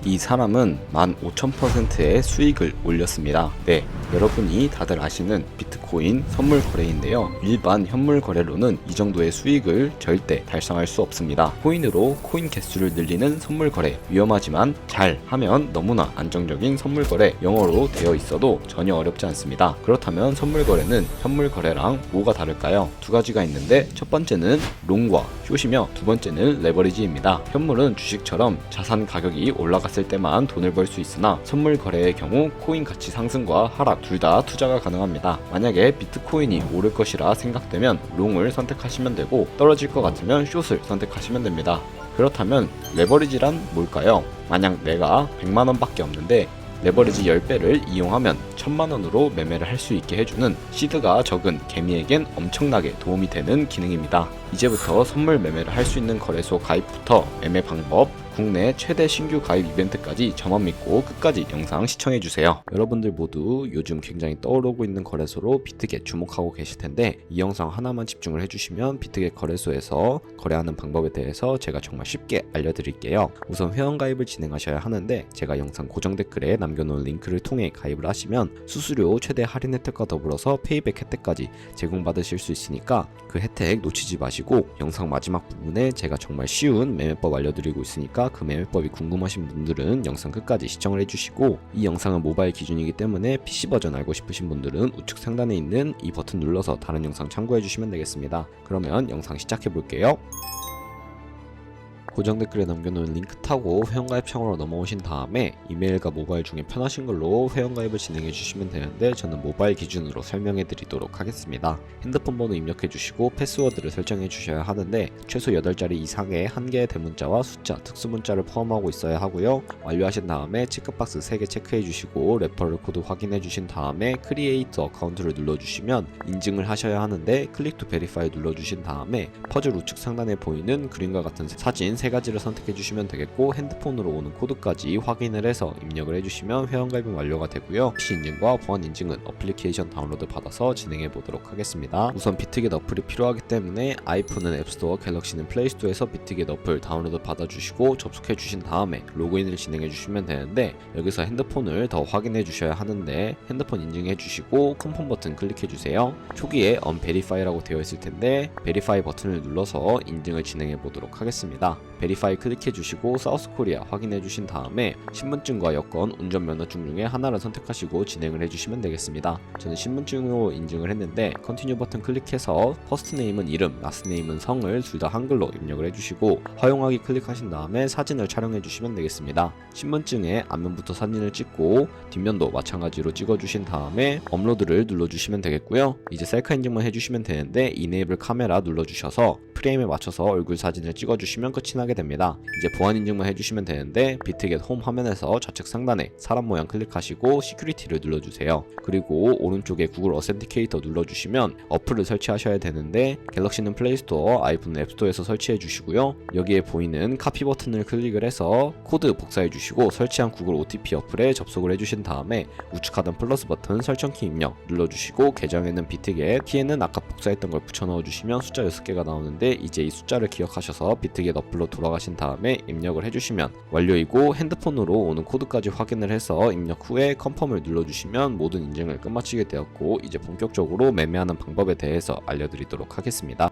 이 사람은 15,000%의 수익을 올렸습니다. 네, 여러분이 다들 아시는 비트코인 선물 거래인데요. 일반 현물 거래로는 이 정도의 수익을 절대 달성할 수 없습니다. 코인으로 코인 개수를 늘리는 선물 거래, 위험하지만 잘 하면 너무나 안정적인 선물 거래, 영어로 되어 있어도 전혀 어렵지 않습니다. 그렇다면 선물 거래는 현물 거래랑 뭐가 다를까요? 두 가지가 있는데, 첫 번째는 롱과 숏이며 두 번째는 레버리지입니다. 현물은 주식처럼 자산 가격이 올라갔을 때만 돈을 벌 수 있으나 선물 거래의 경우 코인 가치 상승과 하락 둘 다 투자가 가능합니다. 만약에 비트코인이 오를 것이라 생각되면 롱을 선택하시면 되고, 떨어질 것 같으면 숏을 선택하시면 됩니다. 그렇다면 레버리지란 뭘까요? 만약 내가 100만원 밖에 없는데 레버리지 10배를 이용하면 1000만원으로 매매를 할 수 있게 해주는 시드가 적은 개미에겐 엄청나게 도움이 되는 기능입니다. 이제부터 선물 매매를 할 수 있는 거래소 가입부터 매매 방법, 국내 최대 신규 가입 이벤트까지 저만 믿고 끝까지 영상 시청해주세요. 여러분들 모두 요즘 굉장히 떠오르고 있는 거래소로 비트겟 주목하고 계실 텐데, 이 영상 하나만 집중을 해주시면 비트겟 거래소에서 거래하는 방법에 대해서 제가 정말 쉽게 알려드릴게요. 우선 회원가입을 진행하셔야 하는데, 제가 영상 고정 댓글에 남겨놓은 링크를 통해 가입을 하시면 수수료 최대 할인 혜택과 더불어서 페이백 혜택까지 제공받으실 수 있으니까 그 혜택 놓치지 마시고, 영상 마지막 부분에 제가 정말 쉬운 매매법 알려드리고 있으니까 그 매매법이 궁금하신 분들은 영상 끝까지 시청을 해주시고, 이 영상은 모바일 기준이기 때문에 PC 버전 알고 싶으신 분들은 우측 상단에 있는 이 버튼 눌러서 다른 영상 참고해주시면 되겠습니다. 그러면 영상 시작해볼게요. 고정 댓글에 남겨놓은 링크 타고 회원가입창으로 넘어오신 다음에 이메일과 모바일 중에 편하신 걸로 회원가입을 진행해 주시면 되는데, 저는 모바일 기준으로 설명해 드리도록 하겠습니다. 핸드폰 번호 입력해 주시고 패스워드를 설정해 주셔야 하는데, 최소 8자리 이상의 한 개의 대문자와 숫자, 특수문자를 포함하고 있어야 하고요. 완료하신 다음에 체크박스 3개 체크해 주시고 레퍼럴 코드 확인해 주신 다음에 크리에이트 어카운트를 눌러주시면 인증을 하셔야 하는데, 클릭 투 베리파이 눌러주신 다음에 퍼즐 우측 상단에 보이는 그림과 같은 사진 3가지를 선택해 주시면 되겠고, 핸드폰으로 오는 코드까지 확인을 해서 입력을 해주시면 회원가입은 완료가 되고요. PC 인증과 보안 인증은 어플리케이션 다운로드 받아서 진행해 보도록 하겠습니다. 우선 비트겟 어플이 필요하기 때문에 아이폰은 앱스토어, 갤럭시는 플레이스토어에서 비트겟 어플 다운로드 받아주시고 접속해 주신 다음에 로그인을 진행해 주시면 되는데, 여기서 핸드폰을 더 확인해 주셔야 하는데 핸드폰 인증해 주시고 컨펌 버튼 클릭해 주세요. 초기에 unverify라고 되어 있을 텐데 베리파이 버튼을 눌러서 인증을 진행해 보도록 하겠습니다. 베리파이 클릭해 주시고 사우스 코리아 확인해 주신 다음에 신분증과 여권, 운전면허증 중에 하나를 선택하시고 진행을 해주시면 되겠습니다. 저는 신분증으로 인증을 했는데 컨티뉴 버튼 클릭해서 퍼스트 네임은 이름, 라스트 네임은 성을 둘 다 한글로 입력을 해주시고 허용하기 클릭하신 다음에 사진을 촬영해 주시면 되겠습니다. 신분증에 앞면부터 사진을 찍고 뒷면도 마찬가지로 찍어주신 다음에 업로드를 눌러주시면 되겠고요. 이제 셀카 인증만 해주시면 되는데 이네이블 카메라 눌러주셔서 프레임에 맞춰서 얼굴 사진을 찍어주시면 끝이 나게 됩니다. 이제 보안 인증만 해주시면 되는데 비트겟 홈 화면에서 좌측 상단에 사람 모양 클릭하시고 시큐리티를 눌러주세요. 그리고 오른쪽에 구글 어센티케이터 눌러주시면 어플을 설치하셔야 되는데, 갤럭시는 플레이스토어, 아이폰은 앱스토어에서 설치해 주시고요. 여기에 보이는 카피 버튼을 클릭을 해서 코드 복사해 주시고 설치한 구글 OTP 어플에 접속을 해주신 다음에 우측 하단 플러스 버튼 설정키 입력 눌러주시고, 계정에는 비트겟, 키에는 아까 복사했던 걸 붙여 넣어주시면 숫자 6개가 나오는데, 이제 이 숫자를 기억하셔서 비트겟 어플로 돌아가신 다음에 입력을 해주시면 완료이고, 핸드폰으로 오는 코드까지 확인을 해서 입력 후에 컨펌을 눌러주시면 모든 인증을 끝마치게 되었고, 이제 본격적으로 매매하는 방법에 대해서 알려드리도록 하겠습니다.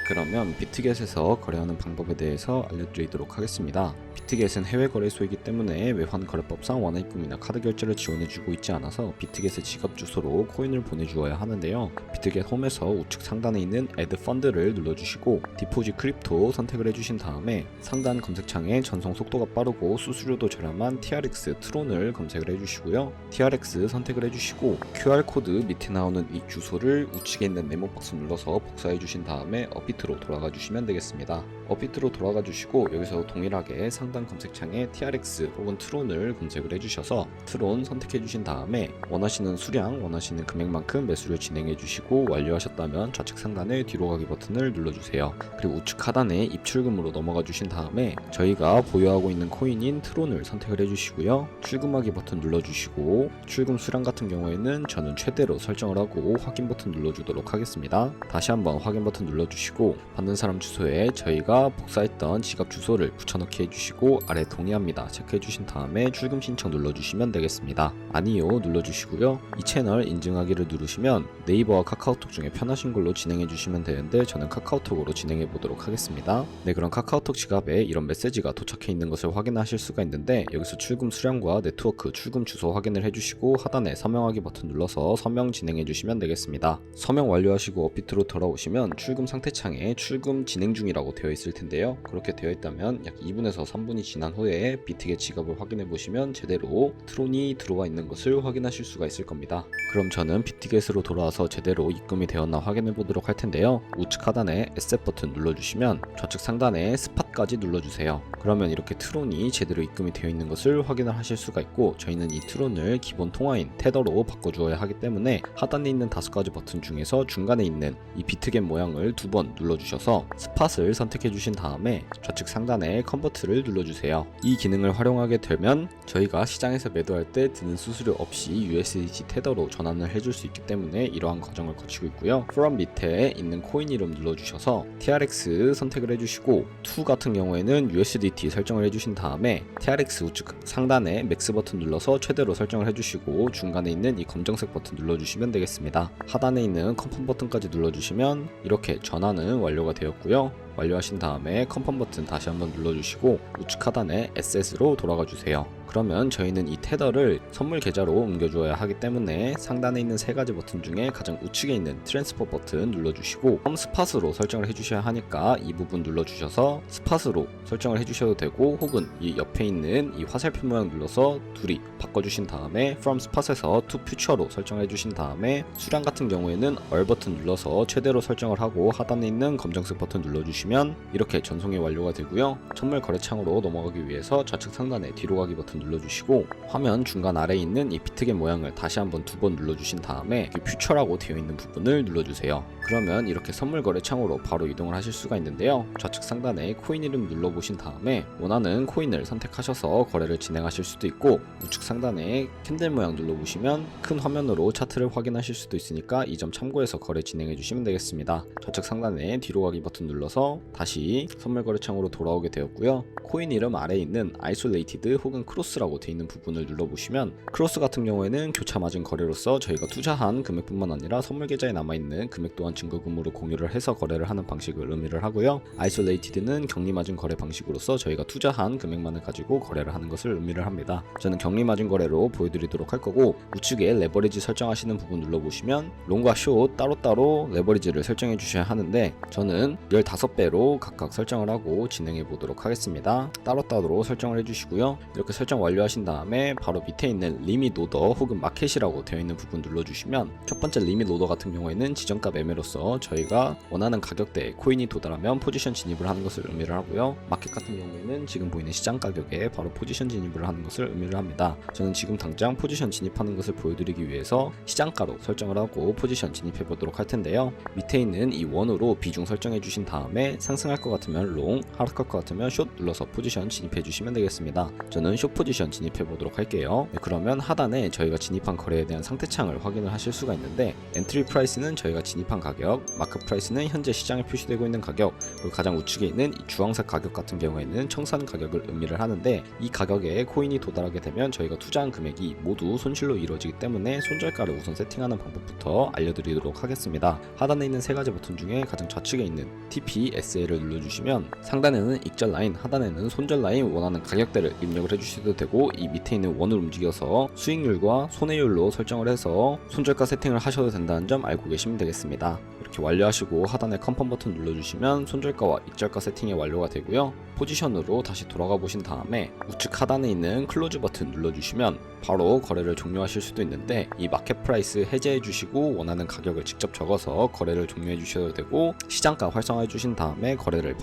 그러면 비트겟에서 거래하는 방법에 대해서 알려드리도록 하겠습니다. 비트겟은 해외 거래소이기 때문에 외환 거래법상 원화입금이나 카드 결제를 지원해주고 있지 않아서 비트겟의 지갑 주소로 코인을 보내주어야 하는데요. 비트겟 홈에서 우측 상단에 있는 Add Fund를 눌러주시고 디포짓 크립토 선택을 해주신 다음에 상단 검색창에 전송 속도가 빠르고 수수료도 저렴한 TRX 트론을 검색을 해주시고요. TRX 선택을 해주시고 QR코드 밑에 나오는 이 주소를 우측에 있는 메모 박스 눌러서 복사해 주신 다음에 업비트로 돌아가 주시면 되겠습니다. 업비트로 돌아가 주시고 여기서 동일하게 상단 검색창에 TRX 혹은 트론을 검색을 해주셔서 트론 선택해 주신 다음에 원하시는 수량, 원하시는 금액만큼 매수를 진행해 주시고 완료하셨다면 좌측 상단의 뒤로 가기 버튼을 눌러주세요. 그리고 우측 하단에 입출금으로 넘어가 주신 다음에 저희가 보유하고 있는 코인인 트론을 선택을 해주시고요. 출금하기 버튼 눌러주시고 출금 수량 같은 경우에는 저는 최대로 설정을 하고 확인 버튼 눌러주도록 하겠습니다. 다시 한번 확인 버튼 눌러주시고 눌러주시고 받는 사람 주소에 저희가 복사했던 지갑 주소를 붙여넣기 해주시고 아래 동의합니다 체크해주신 다음에 출금 신청 눌러주시면 되겠습니다. 아니요 눌러주시고요. 이 채널 인증하기를 누르시면 네이버와 카카오톡 중에 편하신 걸로 진행해주시면 되는데 저는 카카오톡으로 진행해보도록 하겠습니다. 네, 그럼 카카오톡 지갑에 이런 메시지가 도착해 있는 것을 확인하실 수가 있는데 여기서 출금 수량과 네트워크 출금 주소 확인을 해주시고 하단에 서명하기 버튼 눌러서 서명 진행해주시면 되겠습니다. 서명 완료하시고 업비트로 돌아오시면 출금 상태창에 출금 진행 중이라고 되어 있을 텐데요. 그렇게 되어 있다면 약 2분에서 3분이 지난 후에 비트겟 지갑을 확인해 보시면 제대로 트론이 들어와 있는 것을 확인하실 수가 있을 겁니다. 그럼 저는 비트겟으로 돌아와서 제대로 입금이 되었나 확인해 보도록 할 텐데요. 우측 하단에 에셋 버튼 눌러주시면 좌측 상단에 스팟까지 눌러주세요. 그러면 이렇게 트론이 제대로 입금이 되어 있는 것을 확인을 하실 수가 있고 저희는 이 트론을 기본 통화인 테더로 바꿔주어야 하기 때문에 하단에 있는 5가지 버튼 중에서 중간에 있는 이 비트겟 모양을 2번 눌러주셔서 스팟을 선택해 주신 다음에 좌측 상단에 컨버트를 눌러주세요. 이 기능을 활용하게 되면 저희가 시장에서 매도할 때 드는 수수료 없이 USDT 테더로 전환을 해줄 수 있기 때문에 이러한 과정을 거치고 있고요. from 밑에 있는 코인 이름 눌러주셔서 TRX 선택을 해주시고 to 같은 경우에는 USDT 설정을 해주신 다음에 TRX 우측 상단에 맥스 버튼 눌러서 최대로 설정을 해주시고 중간에 있는 이 검정색 버튼 눌러주시면 되겠습니다. 하단에 있는 컨펌 버튼까지 눌러주시면 이렇게 전환은 완료가 되었고요. 완료하신 다음에 컨펌 버튼 다시 한번 눌러주시고 우측 하단에 에셋으로 돌아가 주세요. 그러면 저희는 이 테더를 선물 계좌로 옮겨주어야 하기 때문에 상단에 있는 3가지 버튼 중에 가장 우측에 있는 트랜스퍼 버튼 눌러주시고 스팟으로 설정을 해주셔야 하니까 이 부분 눌러주셔서 스팟으로 설정을 해주셔도 되고 혹은 이 옆에 있는 이 화살표 모양 눌러서 둘이 바꿔주신 다음에 from spot에서 to future로 설정을 해주신 다음에 수량 같은 경우에는 all 버튼 눌러서 최대로 설정을 하고 하단에 있는 검정색 버튼 눌러주시면 이렇게 전송이 완료가 되고요. 선물 거래창으로 넘어가기 위해서 좌측 상단에 뒤로 가기 버튼 눌러주시고 화면 중간 아래에 있는 이 비트겟 모양을 다시 한번 2번 눌러주신 다음에 퓨처라고 되어 있는 부분을 눌러주세요. 그러면 이렇게 선물 거래 창으로 바로 이동을 하실 수가 있는데요. 좌측 상단에 코인 이름 눌러보신 다음에 원하는 코인을 선택하셔서 거래를 진행하실 수도 있고 우측 상단에 캔들 모양 눌러보시면 큰 화면으로 차트를 확인하실 수도 있으니까 이 점 참고해서 거래 진행해 주시면 되겠습니다. 좌측 상단에 뒤로 가기 버튼 눌러서 다시 선물 거래 창으로 돌아오게 되었고요. 코인 이름 아래에 있는 아이솔레이티드 혹은 크로스라고 되어 있는 부분을 눌러보시면 크로스 같은 경우에는 교차 맞은 거래로서 저희가 투자한 금액뿐만 아니라 선물 계좌에 남아있는 금액 또한 증거금으로 공유를 해서 거래를 하는 방식을 의미를 하고요. 아이솔레이티드는 격리 맞은 거래 방식으로서 저희가 투자한 금액만을 가지고 거래를 하는 것을 의미를 합니다. 저는 격리 맞은 거래로 보여드리도록 할 거고 우측에 레버리지 설정하시는 부분 눌러보시면 롱과 숏 따로따로 레버리지를 설정해 주셔야 하는데 저는 15배로 각각 설정을 하고 진행해 보도록 하겠습니다. 따로따로 설정을 해주시고요. 이렇게 설정 완료하신 다음에 바로 밑에 있는 리밋 오더 혹은 마켓이라고 되어 있는 부분 눌러주시면 첫 번째 리밋 오더 같은 경우에는 지정가 매매로서 저희가 원하는 가격대에 코인이 도달하면 포지션 진입을 하는 것을 의미를 하고요. 마켓 같은 경우에는 지금 보이는 시장 가격에 바로 포지션 진입을 하는 것을 의미를 합니다. 저는 지금 당장 포지션 진입하는 것을 보여드리기 위해서 시장가로 설정을 하고 포지션 진입해 보도록 할 텐데요. 밑에 있는 이 원으로 비중 설정해 주신 다음에 상승할 것 같으면 롱, 하락할 것 같으면 숏 눌러서 포지션 진입해 주시면 되겠습니다. 저는 숏 포지션 진입해 보도록 할게요. 네, 그러면 하단에 저희가 진입한 거래에 대한 상태창을 확인을 하실 수가 있는데 엔트리 프라이스는 저희가 진입한 가격, 마크 프라이스는 현재 시장에 표시되고 있는 가격, 그리고 가장 우측에 있는 이 주황색 가격 같은 경우에는 청산 가격을 의미를 하는데 이 가격에 코인이 도달하게 되면 저희가 투자한 금액이 모두 손실로 이루어지기 때문에 손절가를 우선 세팅하는 방법부터 알려드리도록 하겠습니다. 하단에 있는 3가지 버튼 중에 가장 좌측에 있는 TPSA를 눌러주시면 상단에는 익절 라인, 하단에는 손절 라인 원하는 가격대를 입력을 해주셔도 되고 이 밑에 있는 원을 움직여서 수익률과 손해율로 설정을 해서 손절가 세팅을 하셔도 된다는 점 알고 계시면 되겠습니다. 이렇게 완료하시고 하단에 컨펌 버튼 눌러주시면 손절가와 익절가 세팅이 완료가 되고요. 포지션으로 다시 돌아가 보신 다음에 우측 하단에 있는 클로즈 버튼 눌러주시면 바로 거래를 종료하실 수도 있는데 이 마켓 프라이스 해제해 주시고 원하는 가격을 직접 적어서 거래를 종료해 주셔도 되고 시장가 활성화해 주신 다음에 거래를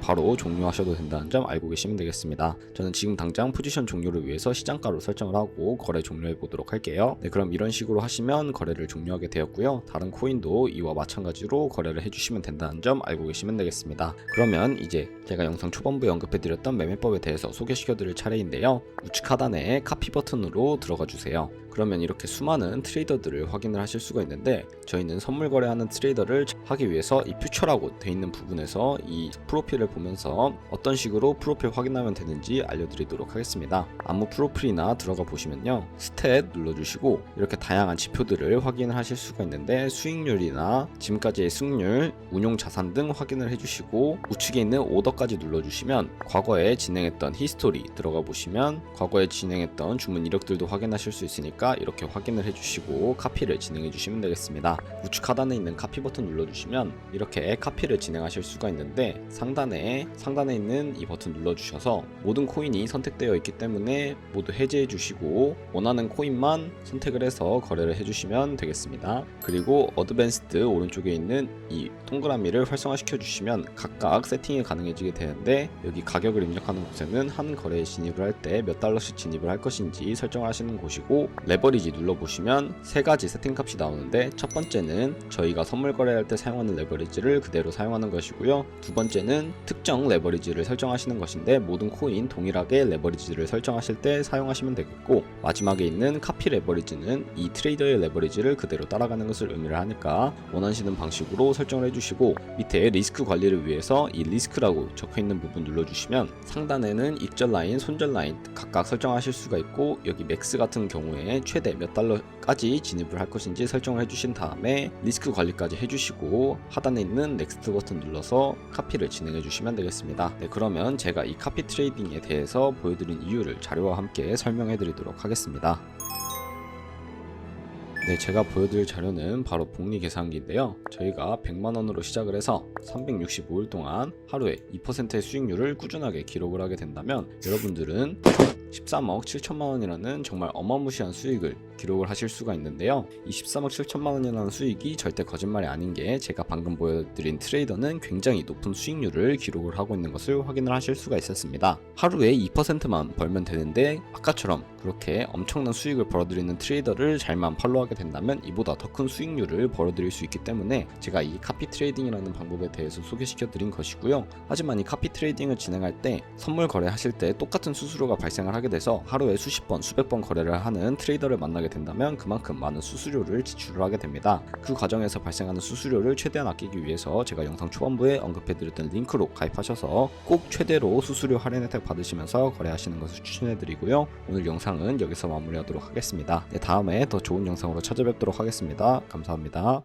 바로 종료하셔도 된다는 점 알고 계시면 되겠습니다. 저는 지금 당장 포지션 종료를 위해서 시장가로 설정을 하고 거래 종료해 보도록 할게요. 네, 그럼 이런 식으로 하시면 거래를 종료하게 되었고요. 다른 코인도 이와 마찬가지로 거래를 해주시면 된다는 점 알고 계시면 되겠습니다. 그러면 이제 제가 영상 초반부에 언급해드렸던 매매법에 대해서 소개시켜드릴 차례인데요. 우측 하단에 카피 버튼으로 들어가 주세요. 그러면 이렇게 수많은 트레이더들을 확인을 하실 수가 있는데, 저희는 선물 거래하는 트레이더를 하기 위해서 이 퓨처라고 되어 있는 부분에서 이 프로필을 보면서 어떤 식으로 프로필 확인하면 되는지 알려드리도록 하겠습니다. 아무 프로필이나 들어가 보시면요, 스탯 눌러주시고 이렇게 다양한 지표들을 확인을 하실 수가 있는데, 수익률이나 지금까지의 승률, 운용 자산 등 확인을 해주시고, 우측에 있는 오더까지 눌러주시면 과거에 진행했던 히스토리 들어가 보시면 과거에 진행했던 주문 이력들도 확인하실 수 있으니까 이렇게 확인을 해주시고 카피를 진행해 주시면 되겠습니다. 우측 하단에 있는 카피 버튼 눌러주시면 이렇게 카피를 진행하실 수가 있는데, 상단에 있는 이 버튼 눌러주셔서 모든 코인이 선택되어 있기 때문에 모두 해제해 주시고 원하는 코인만 선택을 해서 거래를 해주시면 되겠습니다. 그리고 어드밴스드 오른쪽에 있는 이 동그라미를 활성화시켜 주시면 각각 세팅이 가능해지게 되는데, 여기 가격을 입력하는 곳에는 한 거래에 진입을 할 때 몇 달러씩 진입을 할 것인지 설정을 하시는 곳이고, 레버리지 눌러보시면 세 가지 세팅 값이 나오는데, 첫 번째는 저희가 선물 거래할 때 사용하는 레버리지를 그대로 사용하는 것이고요, 두 번째는 특정 레버리지를 설정하시는 것인데 모든 코인 동일하게 레버리지를 설정하실 때 사용하시면 되겠고, 마지막에 있는 카피 레버리지는 이 트레이더의 레버리지를 그대로 따라가는 것을 의미를 하니까 원하시는 방식으로 설정을 해주시고, 밑에 리스크 관리를 위해서 이 리스크라고 적혀있는 부분 눌러주시면 상단에는 입절 라인, 손절 라인 각각 설정하실 수가 있고, 여기 맥스 같은 경우에 최대 몇 달러까지 진입을 할 것인지 설정을 해주신 다음에 리스크 관리까지 해주시고 하단에 있는 넥스트 버튼 눌러서 카피를 진행해 주시면 되겠습니다. 네, 그러면 제가 이 카피 트레이딩에 대해서 보여드린 이유를 자료와 함께 설명해 드리도록 하겠습니다. 네, 제가 보여드릴 자료는 바로 복리 계산기인데요, 저희가 100만원으로 시작을 해서 365일 동안 하루에 2%의 수익률을 꾸준하게 기록을 하게 된다면 여러분들은 13억 7천만원이라는 정말 어마무시한 수익을 기록을 하실 수가 있는데요, 이 13억 7천만원이라는 수익이 절대 거짓말이 아닌 게, 제가 방금 보여드린 트레이더는 굉장히 높은 수익률을 기록을 하고 있는 것을 확인을 하실 수가 있었습니다. 하루에 2%만 벌면 되는데, 아까처럼 그렇게 엄청난 수익을 벌어들이는 트레이더를 잘만 팔로우하게 된다면 이보다 더 큰 수익률을 벌어들일 수 있기 때문에 제가 이 카피 트레이딩이라는 방법에 대해서 소개시켜 드린 것이고요, 하지만 이 카피 트레이딩을 진행할 때 선물 거래하실 때 똑같은 수수료가 발생을 하게 돼서 하루에 수십 번, 수백 번 거래를 하는 트레이더를 만나게 된다면 그만큼 많은 수수료를 지출을 하게 됩니다. 그 과정에서 발생하는 수수료를 최대한 아끼기 위해서 제가 영상 초반부에 언급해드렸던 링크로 가입하셔서 꼭 최대로 수수료 할인 혜택 받으시면서 거래하시는 것을 추천해드리고요, 오늘 영상은 여기서 마무리하도록 하겠습니다. 네, 다음에 더 좋은 영상으로 찾아뵙도록 하겠습니다. 감사합니다.